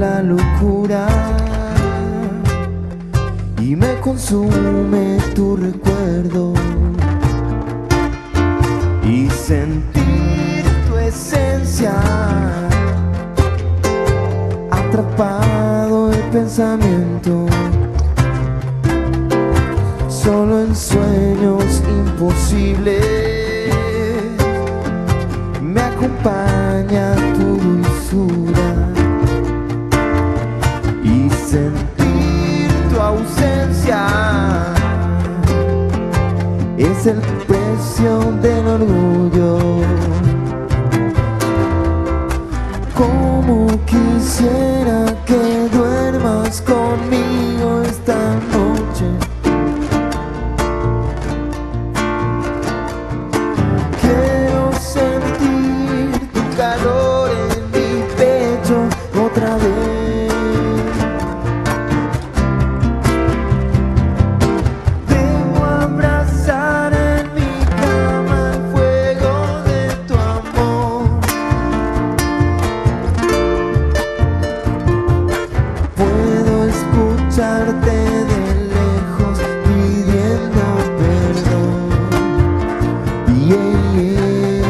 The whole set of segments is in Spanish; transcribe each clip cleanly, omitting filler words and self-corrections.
la locura y me consume tu recuerdo y sentir tu esencia atrapado el pensamiento. Solo en sueños imposibles me acompaña tu dulzura y sentir tu ausencia es el precio del orgullo. Como quisiera que duermas conmigo esta noche. Quiero sentir tu calor en mi pecho otra vez. Debo abrazar en mi cama el fuego de tu amor. Puedo escucharte de lejos pidiendo perdón. Yeah, yeah.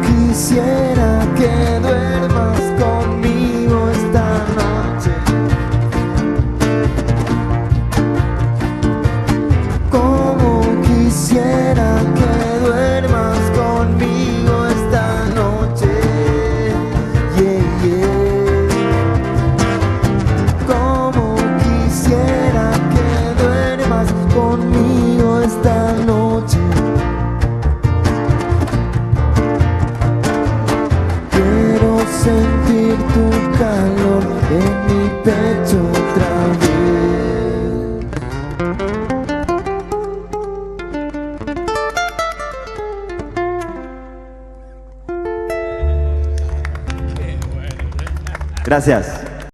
Quisiera que duermas conmigo esta noche. Como quisiera que duermas conmigo esta noche. Yeah, yeah. Como quisiera que duermas conmigo esta noche. Quiero sentir tu calor en mi pecho otra vez. Gracias.